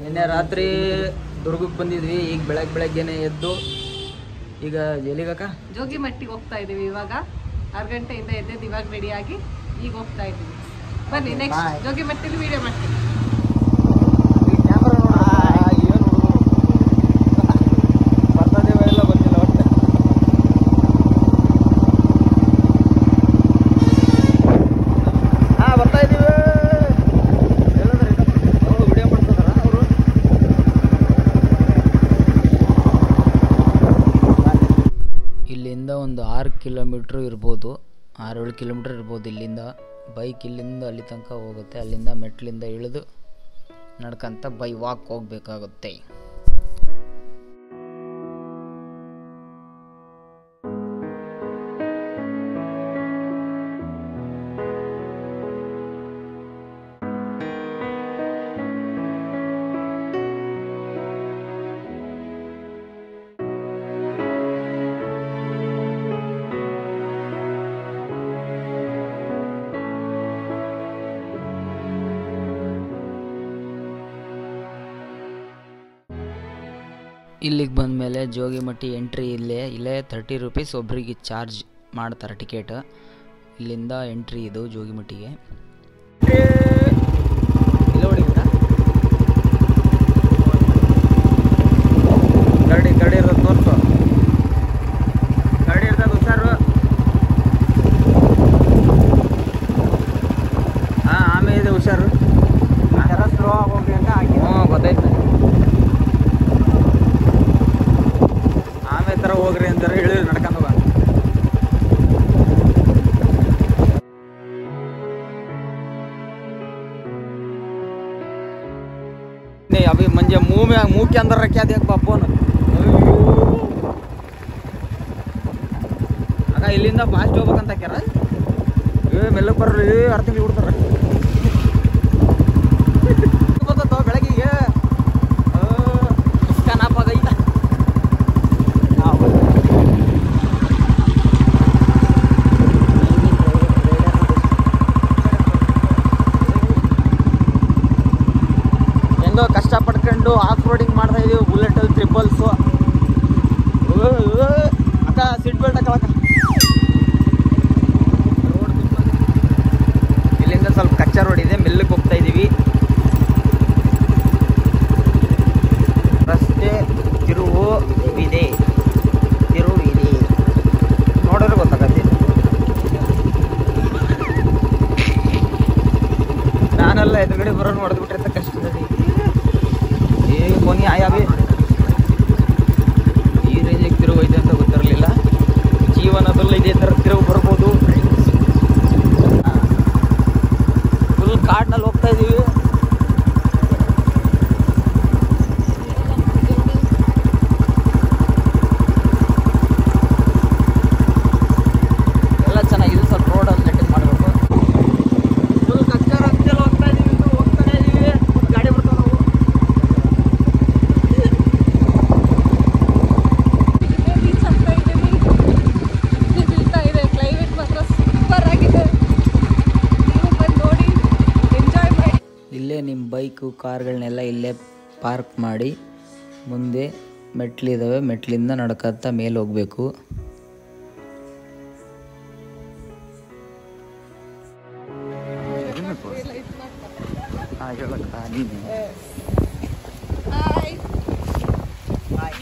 ನಿನ್ನೆ ರಾತ್ರಿ ದುರ್ಗಕ್ಕೆ ಬಂದಿದ್ವಿ. ಈಗ ಬೆಳಗ್ಗೆನೆ ಎದ್ದು ಈಗ ಎಲ್ಲಿಗಕ್ಕ ಜೋಗಿಮಟ್ಟಿಗೆ ಹೋಗ್ತಾ ಇದೀವಿ. ಇವಾಗ 6 ಗಂಟೆಯಿಂದ ಎದ್ದೆದ್ದು ಇವಾಗ ರೆಡಿಯಾಗಿ ಈಗ ಹೋಗ್ತಾ ಇದೀವಿ. ಬನ್ನಿ ನೆಕ್ಸ್ಟ್ ಜೋಗಿಮಟ್ಟಿಲಿ ವಿಡಿಯೋ ಮಾಡ್ತೀವಿ. ಇಲ್ಲಿಂದ ಒಂದು 6 ಕಿಲೋಮೀಟ್ರ್ ಇರ್ಬೋದು, 6-7 ಕಿಲೋಮೀಟ್ರ್ ಇರ್ಬೋದು. ಇಲ್ಲಿಂದ ಬೈಕ್ ಇಲ್ಲಿಂದ ಅಲ್ಲಿ ತನಕ ಹೋಗುತ್ತೆ. ಅಲ್ಲಿಂದ ಮೆಟ್ಲಿಂದ ಇಳಿದು ನಡ್ಕಂತ ಬೈ ವಾಕ್ ಹೋಗ್ಬೇಕಾಗುತ್ತೆ. ಇಲ್ಲಿಗೆ ಬಂದಮೇಲೆ ಜೋಗಿಮಟ್ಟಿ ಎಂಟ್ರಿ ಇಲ್ಲೇ 30 ರೂಪೀಸ್ ಒಬ್ರಿಗೆ ಚಾರ್ಜ್ ಮಾಡ್ತಾರೆ ಟಿಕೆಟ್. ಇಲ್ಲಿಂದ ಎಂಟ್ರಿ ಇದು ಜೋಗಿಮಟ್ಟಿಗೆ. ಕರಡಿ ಇರೋದು ತೋರಿಸು. ಕರಡಿ ಇರ್ತದೆ ಹುಷಾರು. ಹಾಂ ಆಮೇಲೆ ಇದೆ ಹುಷಾರು. ಸ್ಲೋ ಆಗೋಗ್ರಿ ಅಂತ ಹಾಕಿ. ಗೊತ್ತಾಯ್ತು. ಆಮೇಲೆ ಥರ ಹೋಗ್ರಿ ಅಂತಾರೆ ಹೇಳಿ ನಡ್ಕೊಂಡು ಹೋಗ. अभी मंजे मुंह के अंदर रखा देख बापोन. ಆಗ ಇಲ್ಲಿಂದ ಫಾಸ್ಟ್ ಹೋಗ್ಬೇಕಂತ ಹಾಕ್ಯಾರ. ಮೆಲ್ಲಕ್ಕೆ ಬರ್ರಿ, 6 ತಿಂಗಳು ಬಿಡ್ತಾರ. ಬರ್ತೋ ಬೆಳಗಿಗೆ ಕನಾಪಾಗೈತ. ಹೆಂಗೋ ಕಷ್ಟಪಡ್ಕೊಂಡು ಆಫ್ ರೋಡಿಂಗ್ ಮಾಡ್ತಾ ಇದೀವಿ. ಬುಲೆಟಲ್ಲಿ ಟ್ರಿಪಲ್ಸು. ಅಕ್ಕ ಸೀಟ್ ಬೆಲ್ಟ್ ಹಾಕಳಕ್ಕ. ಇಲ್ಲಿಂದ ಸ್ವಲ್ಪ ಕಚ್ಚಾ ರೋಡ್ ಇದೆ, ಮೆಲ್ಲಕ್ಕೆ ಹೋಗ್ತಾ ಇದೀವಿ. ರಸ್ತೆ ತಿರುವು ಇದೆ, ನೋಡಿದ್ರೆ ಗೊತ್ತಾಗತ್ತೆ. ನಾನೆಲ್ಲ ಎದುರುಗಡೆ ಬರೋನು ಹೊಡೆದ್ಬಿಟ್ರೆ ಅಂತ ಕಷ್ಟದಲ್ಲಿ ಕೊನೆ ಆಯಾವಿ. ಈ ರೇಂಜಿಗೆ ತಿರುವು ಐತೆ ಅಂತ ಗೊತ್ತಿರಲಿಲ್ಲ. ಜೀವನದಲ್ಲೂ ಇದೇ ಥರ ತಿರುವು ಬರ್ಬೋದು. ಫುಲ್ ಕಾಡ್ನಲ್ಲಿ ಹೋಗ್ತಾ ಇದ್ದೀವಿ. ಎಲ್ಲ ಚೆನ್ನಾಗಿದೆ. ಸ್ವಲ್ಪ ರೋಡಲ್ಲಿ ನೆಟ್ಟಿಂಗ್ ಮಾಡಬೇಕು. ಫುಲ್ ಕಚ್ಚಾ ರಸ್ತೆಯಲ್ಲಿ ಹೋಗ್ತಾ ಇದ್ದೀವಿ. ಹೋಗ್ತಾನೆ ಇದ್ದೀವಿ. ಗಾಡಿ ಬರ್ತಾವೆ ನಾವು. ಬೀಚ್ ಅಂತ ಇದ್ದೀವಿ. ಬೀಳ್ತಾ ಇದೆ. ಕ್ಲೈಮೇಟ್ ಮಾತ್ರ ಸೂಪರ್ ಆಗಿದೆ. ನೀವು ಬಂದು ನೋಡಿ, ಎಂಜಾಯ್ ಮಾಡಿ. ಇಲ್ಲೇ ನಿಮ್ಮ ಬೈಕು ಕಾರ್ಗಳನ್ನೆಲ್ಲ ಇಲ್ಲೇ ಪಾರ್ಕ್ ಮಾಡಿ ಮುಂದೆ ಮೆಟ್ಲಿದ್ದಾವೆ. ಮೆಟ್ಲಿಂದ ನಡ್ಕೊತಾ ಮೇಲೆ ಹೋಗಬೇಕು.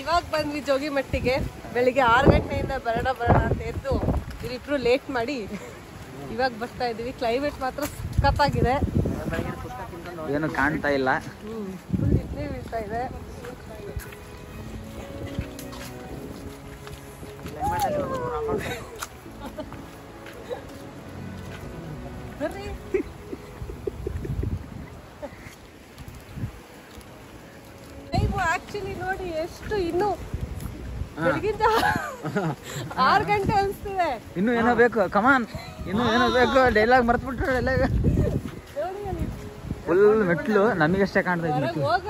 ಇವಾಗ ಬಂದ್ವಿ ಜೋಗಿಮಟ್ಟಿಗೆ. ಬೆಳಿಗ್ಗೆ 6 ಗಂಟೆಯಿಂದ ಬರೋಣ ಅಂತ ಎದ್ದು ಇವರಿಬ್ರು ಲೇಟ್ ಮಾಡಿ ಇವಾಗ ಬರ್ತಾ ಇದೀವಿ. ಕ್ಲೈಮೇಟ್ ಮಾತ್ರ ಸಖತ್ತಾಗಿದೆ. ಏನು ಕಾಣ್ತಾ ಇಲ್ಲ. ಫುಲ್ ಇಡ್ಲಿ ಬೀಳ್ತಾ ಇದೆ. ಬರ್ರಿ. ಆಕ್ಚುಲಿ ನೋಡಿ ಎಷ್ಟು ಇನ್ನು ಬೆಳಗಿಂದ 6 ಗಂಟೆ ಅನ್ಸ್ತಿದೆ. ಇನ್ನು ಏನೋ ಬೇಕು, ಕಮಾನ್ ಇನ್ನು ಏನೋ ಬೇಕು. ಡೈಲಾಗ್ ಮರ್ತ್ಬಿಟ್ರು. ಡೈಲಾಗ್ ಫುಲ್ ಮೆಟ್ಲು ನಮಗಷ್ಟೇ ಕಾಣ್ತಾ ಇದ್ವಿ. ಹೋಗೋದು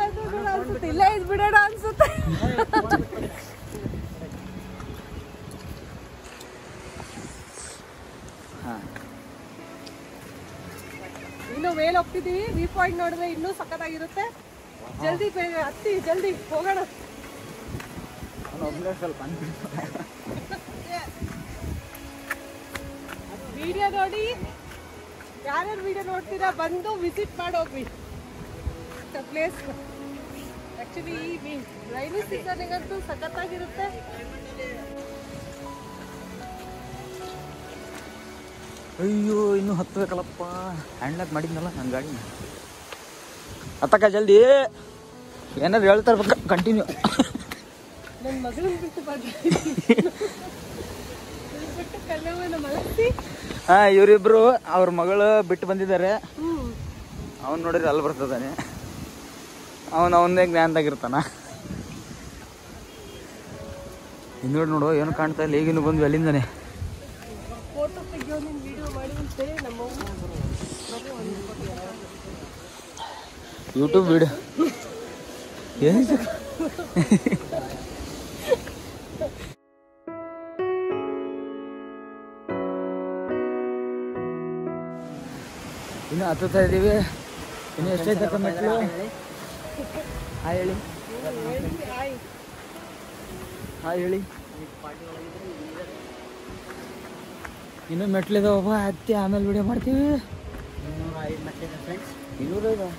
ಅನ್ಸುತ್ತೆ, ಇಲ್ಲ ಇದು ಬಿಡೋಣ ಅನ್ಸುತ್ತೆ. ಇನ್ನು ಮೇಲೆ ಹೋಗ್ತಿದೀವಿ. ವ್ಯೂ ಪಾಯಿಂಟ್ ನೋಡಿದ್ರೆ ಇನ್ನೂ ಸಖತ್ತಾಗಿರುತ್ತೆ. ಜಲ್ದಿ ಬೇಗ ಹತ್ತಿ, ಜಲ್ದಿ ಹೋಗೋಣ. ವಿಡಿಯೋ ನೋಡಿ, ಯಾರ್ಯಾರು ವಿಡಿಯೋ ನೋಡ್ತೀರಾ ಬಂದು ವಿಸಿಟ್ ಮಾಡೋಗ್ರಿ ಪ್ಲೇಸ್. ಆಕ್ಚುಲಿ ಈ ರೈನಿ ಸೀಸನ್ಗಂತೂ ಸಖತ್ತಾಗಿರುತ್ತೆ. ಅಯ್ಯೋ ಇನ್ನೂ ಹತ್ತಬೇಕಲ್ಲಪ್ಪ, ಹ್ಯಾಂಡ್ಲಾಕ್ ಮಾಡಿದ್ನಲ್ಲ ನನ್ನ ಗಾಡಿ. ಹತ್ತಕ್ಕ ಜಲ್ದಿ, ಏನಾದ್ರು ಹೇಳ್ತಾರೆ ಕಂಟಿನ್ಯೂ. ನನ್ನ ಮಗಳನ್ನ ಬಿಟ್ಟು ಕಣ್ಣವನ್ನ ಮಲಗಿಸಿ. ಹಾಂ, ಇವರಿಬ್ರು ಅವ್ರ ಮಗಳು ಬಿಟ್ಟು ಬಂದಿದ್ದಾರೆ. ಅವ್ನು ನೋಡಿದ್ರೆ ಅಲ್ಲಿ ಬರ್ತದಾನೆ, ಅವನದೇ ಜ್ಞಾನದಾಗಿರ್ತಾನ. ಇನ್ನೋಡಿ ನೋಡು ಏನು ಕಾಣ್ತಾ ಇಲ್ಲ, ಈಗಿನ್ನು ಬಂದ್ವಿ ಅಲ್ಲಿಂದಾನೆ. ಫೋಟೋ ತೆಗಿಯೋ, ನೀನು ವಿಡಿಯೋ ಮಾಡಿ ಅಂತೇಳಿ ನಮ್ಮ ಯೂಟ್ಯೂಬ್ ವಿಡಿಯೋ ಏನು ಇನ್ನು ಹತ್ತುತ್ತಾ ಇದ್ದೀವಿ. ಇನ್ನು ಎಷ್ಟೈತಕ್ಕ ಮೆಟ್ಲು? ಹಾಯ್ ಹೇಳಿ, ಹಾಯ್ ಹೇಳಿ. ಇನ್ನೂ ಮೆಟ್ಲಿದಾವಪ್ಪ, ಹತ್ತಿ ಆಮೇಲೆ ವಿಡಿಯೋ ಮಾಡ್ತೀವಿ. 205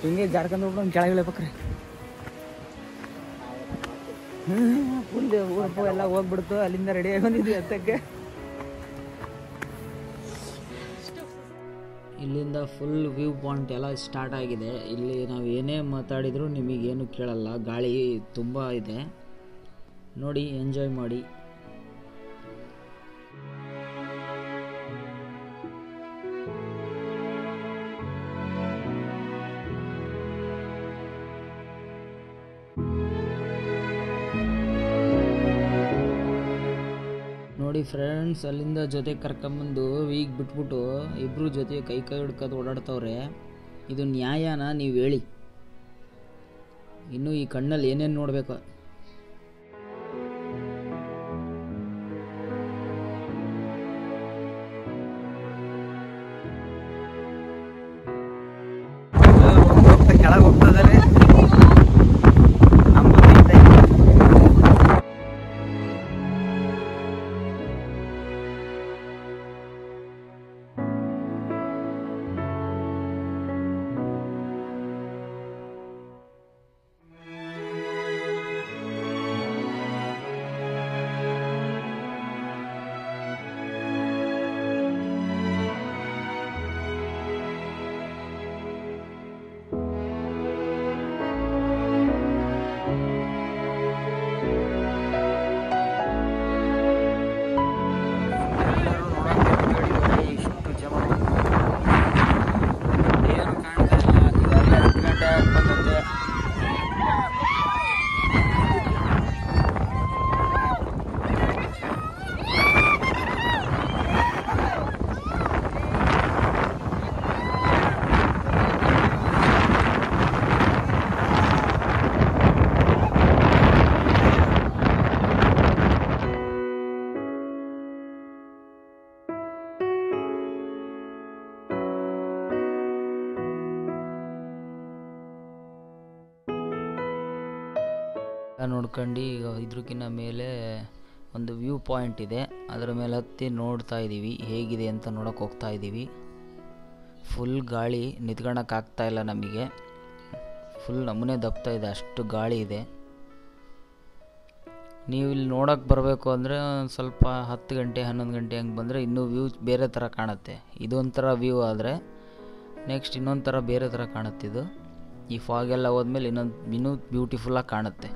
ಹಿಂಗೆ ಜಾರ್ಕೊಂಡು ಹೋಗ್ಬಿಟ್ಟು ಕೆಳಗೆ ಇಳಿಬೇಕ್ರಿ. ಫುಲ್ ಊರಪ್ಪ ಎಲ್ಲ ಹೋಗ್ಬಿಡ್ತು, ಅಲ್ಲಿಂದ ರೆಡಿ ಆಗಿ ಬಂದಿದ್ವಿ ಹತ್ತಕ್ಕೆ. ಇಲ್ಲಿಂದ ಫುಲ್ ವ್ಯೂ ಪಾಯಿಂಟ್ ಎಲ್ಲ ಸ್ಟಾರ್ಟ್ ಆಗಿದೆ. ಇಲ್ಲಿ ನಾವು ಏನೇ ಮಾತಾಡಿದರೂ ನಿಮಗೇನು ಕೇಳಲ್ಲ, ಗಾಳಿ ತುಂಬ ಇದೆ. ನೋಡಿ, ಎಂಜಾಯ್ ಮಾಡಿ. ನೋಡಿ ಫ್ರೆಂಡ್ಸ್, ಅಲ್ಲಿಂದ ಜೊತೆ ಕರ್ಕೊಂಬಂದು ಈಗ ಬಿಟ್ಬಿಟ್ಟು ಇಬ್ಬರು ಜೊತೆ ಕೈ ಹಿಡ್ಕೊಂಡು ಓಡಾಡ್ತವ್ರೆ. ಇದು ನ್ಯಾಯನಾ ನೀವು ಹೇಳಿ? ಇನ್ನು ಈ ಕಣ್ಣಲ್ಲಿ ಏನೇನು ನೋಡಬೇಕು. ಕೆಳಗೆ ಹೋಗ್ತದಾರೆ. ನೋಡ್ಕೊಂಡು ಈಗ ಇದ್ರಕ್ಕಿಂತ ಮೇಲೆ ಒಂದು ವ್ಯೂ ಪಾಯಿಂಟ್ ಇದೆ, ಅದರ ಮೇಲೆ ಹತ್ತಿ ನೋಡ್ತಾ ಇದ್ದೀವಿ ಹೇಗಿದೆ ಅಂತ ನೋಡೋಕೆ ಹೋಗ್ತಾ ಇದ್ದೀವಿ. ಫುಲ್ ಗಾಳಿ, ನಿಂತ್ಕೊಳ್ಳೋಕ್ಕಾಗ್ತಾ ಇಲ್ಲ ನಮಗೆ, ಫುಲ್ ನಮೂನೆ ದಬ್ತಾ ಇದೆ, ಅಷ್ಟು ಗಾಳಿ ಇದೆ. ನೀವು ಇಲ್ಲಿ ನೋಡೋಕೆ ಬರಬೇಕು ಅಂದರೆ ಸ್ವಲ್ಪ 10 ಗಂಟೆ 11 ಗಂಟೆ ಹಂಗೆ ಬಂದರೆ ಇನ್ನೂ ವ್ಯೂ ಬೇರೆ ಥರ ಕಾಣುತ್ತೆ. ಇದೊಂಥರ ವ್ಯೂ ಆದರೆ ನೆಕ್ಸ್ಟ್ ಇನ್ನೊಂದು ಥರ ಬೇರೆ ಥರ ಕಾಣುತ್ತಿದ್ದು. ಈ ಫಾಗೆಲ್ಲ ಹೋದ್ಮೇಲೆ ಇನ್ನೂ ಬ್ಯೂಟಿಫುಲ್ಲಾಗಿ ಕಾಣುತ್ತೆ.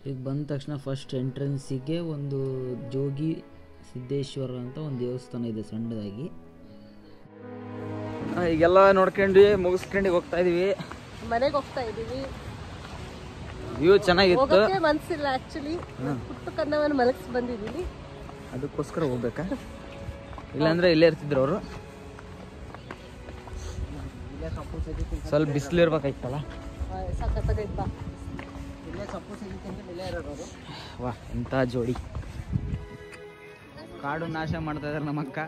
ಈಗ ಬಂದ ತಕ್ಷಣ ಫಸ್ಟ್ ಎಂಟ್ರೆನ್ಸಿಗೆ ಒಂದು ಜೋಗಿ ಸಿದ್ದೇಶ್ವರ ಅಂತ ಒಂದು ದೇವಸ್ಥಾನ ಇದೆ ಸಣ್ಣದಾಗಿ. ಈಗೆಲ್ಲ ನೋಡ್ಕೊಂಡು ಮುಗಿಸ್ಕೊಂಡು ಹೋಗ್ತಾ ಇದೀವಿ, ಮನೆಗೆ ಹೋಗ್ತಾ ಇದೀವಿ. ವ್ಯೂ ಚೆನ್ನಾಗಿತ್ತು, ಮನ್ಸಿಲ್ಲ ಆಕ್ಚುಲಿ. ಪುಟ್ಟು ಕನ್ನವನ್ನ ಮಲಗಿಸಿ ಬಂದಿದ್ದೀವಿ, ಅದಕ್ಕೋಸ್ಕರ ಹೋಗ್ಬೇಕಾ? ಇಲ್ಲಾಂದ್ರೆ ಇಲ್ಲೇ ಇರ್ತಿದ್ರು ಅವರು. ಸ್ವಲ್ಪ ಬಿಸಿಲು ಇರ್ಬೇಕಾಯ್ತಲ್ಲ. ವಾ ಎಂಥ ಜೋಡಿ, ಕಾಡು ನಾಶ ಮಾಡ್ತಾ ಇದಾರೆ ನಮ್ಮಕ್ಕ.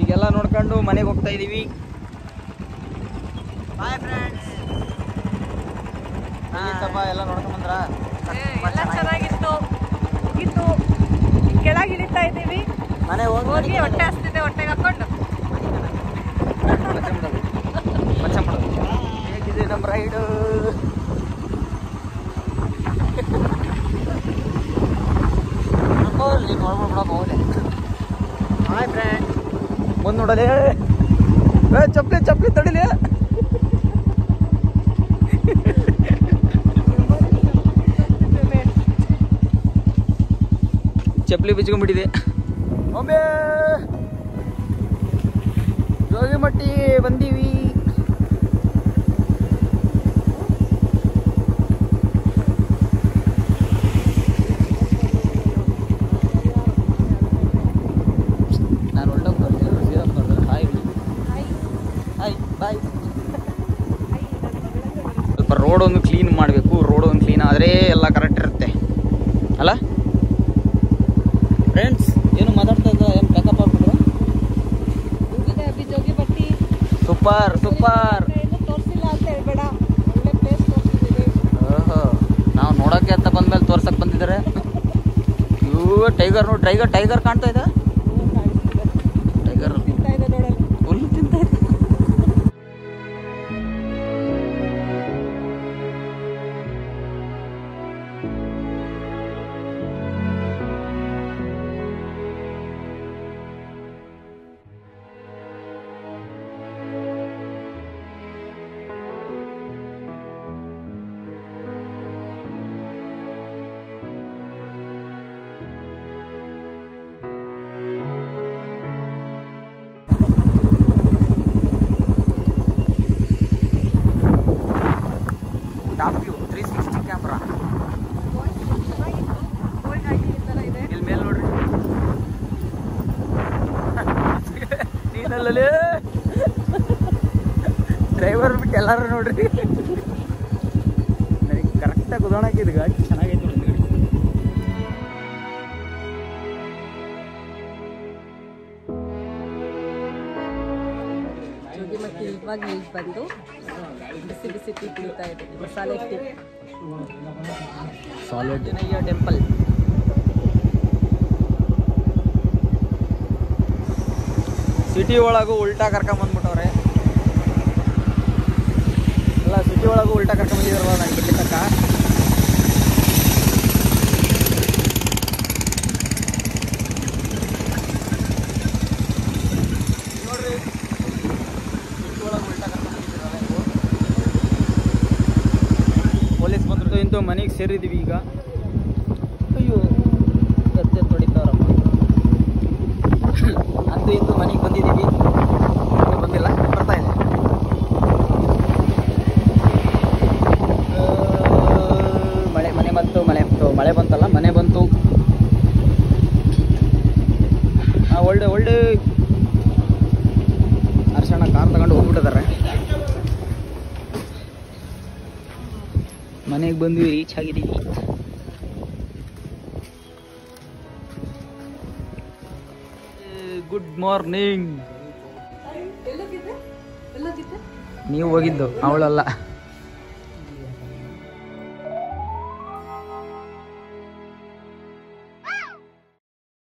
ಈಗೆಲ್ಲ ನೋಡ್ಕೊಂಡು ಮನೆಗೆ ಹೋಗ್ತಾ ಇದೀವಿ. Bye friends. ಎಲ್ಲ ನೋಡ್ಕೊಂಡ್ಬಂದ್ರ ಎಲ್ಲ ಚೆನ್ನಾಗಿತ್ತು. ಮುಗಿತು, ಕೆಳಗೆ ಇಳಿತಾ ಇದ್ದೀವಿ. ಮನೆ ಹೋಗಿ ಹೊಟ್ಟೆ ಹಸ್ತಿದೆ, ಹೊಟ್ಟೆಗೆ ಹಾಕೊಂಡು ಮಚ್ಚ ಮಾಡೋದು. ಹೇಗಿದೆ ನಮ್ಮ ರೈಡು? ನೋಡ್ಬಿಡೋಕೆ hi friend. ಮುಂದೆ ನೋಡಲಿ, ಚಪ್ಪಲಿ ಚಪ್ಪಲಿ ತಡಿಲಿ. ಚಪ್ಪಲಿ ಬಿಚ್ಕೊಂಡ್ಬಿಟ್ಟಿದೆ. ಒಮ್ಮೆ ಜೋಗಿಮಟ್ಟಿ ಬಂದೀವಿ. ನಾನು ಬಾಯ್. ಸ್ವಲ್ಪ ರೋಡ್ ಒಂದು ಕ್ಲೀನ್ ಮಾಡಬೇಕು. ರೋಡ್ ಒಂದು ಕ್ಲೀನ್ ಆದರೆ ಎಲ್ಲ ಕರೆಕ್ಟ್ ಇರುತ್ತೆ ಅಲ್ಲ ಫ್ರೆಂಡ್ಸ್? ಏನು ಮಾತಾಡ್ತಾ ಇದ್ದ? ಏನು ಪ್ಯಾಕಪ್ ಆಗ್ಬಿಟ್ರು? Super super. ತೋರಿಸಿಲ್ಲ ಅಂತ ಹೇಳ್ಬೇಡ, ಒಳ್ಳೆ ಪ್ಲೇಸ್ ತೋರಿಸಿದ್ದೀವಿ. ಓಹೋ, ನಾವು ನೋಡೋಕ್ಕೆ ಅಂತ ಬಂದ್ಮೇಲೆ ತೋರ್ಸಕ್ಕೆ ಬಂದಿದ್ದಾರೆ. ಇವು ಟೈಗರ್ ನೋಡಿ, ಟೈಗರ್ ಕಾಣ್ತಾ ಇದೆ. ಟೈಗರ್ ತಿಂತಾ ಇದೆ ನೋಡಲ್ಲ, ಹುಲ್ಲು ತಿಂತಾ ಇದೆ. Top view 360 camera. ಇಲ್ಲಿ ಮೇಲೆ ನೋಡ್ರಿ, ನೀನಲ್ಲೇ ಡ್ರೈವರ್ ಬಿಟ್ಟು ಎಲ್ಲಾರು ನೋಡ್ರಿ. ನನಗೆ ಕರೆಕ್ಟಾಗಿ ಕುದೋಣಕ್ಕಿದ್ ಗಾಡಿ ಚೆನ್ನಾಗೈತೆ ನೋಡಿ. ಜೋಗಿಮಟ್ಟಿ ಇವಾಗ ಈಗ ಬಂದು ಬಿಸಿ ಬಿಸಿ ಟೀ ಕುಡಿತಾ ಇದೆ, ಮಸಾಲೆ ಟೀ. Solid temple. ಸಿಟಿ ಒಳಗೂ ಉಲ್ಟಾ ಕರ್ಕೊಂಬಂದ್ಬಿಟ್ಟವ್ರೆ ಎಲ್ಲ. ಸಿಟಿ ಒಳಗೂ ಉಲ್ಟಾ ಕರ್ಕೊಂಬಂದಿದಾರಲ್ಲ ನನಗೆ ಇಲ್ಲಿ ತನಕ. ನೋಡ್ರಿ, ಸಿಟಿ ಒಳಗೆ ಉಲ್ಟಾ ಕರ್ಕೊಂಬಂದಿದ್ದಾರಲ್ಲ ಇವು. ಪೊಲೀಸ್ ಬಂದ್ಬಿಟ್ಟು ಇಂತೂ ಮನೆಗೆ ಸೇರಿದ್ದೀವಿ ಈಗ. ಅಯ್ಯೋ ಎತ್ತೆ ಹೊಡಿತಾರಮ್ಮ. ಅಂತೂ ಇಂತೂ ಮನೆಗೆ ಬಂದಿದ್ದೀವಿ. ಬಂದಿಲ್ಲ, ಬರ್ತಾ ಇದೆ. ಮಳೆ ಬಂತಲ್ಲ, ಮನೆ ಬಂತು. ಒಳ್ಳೆ ಅರ್ಶಣ ಕಾರ್ ತಗೊಂಡು ಹೋಗ್ಬಿಟ್ಟಿದ್ದಾರೆ. ಮನೆಗೆ ಬಂದ್ವಿ, ರೀಚ್ ಆಗಿದ್ದೀವಿ. Good morning. ನೀವು ಹೋಗಿದ್ದು, ಅವಳಲ್ಲ.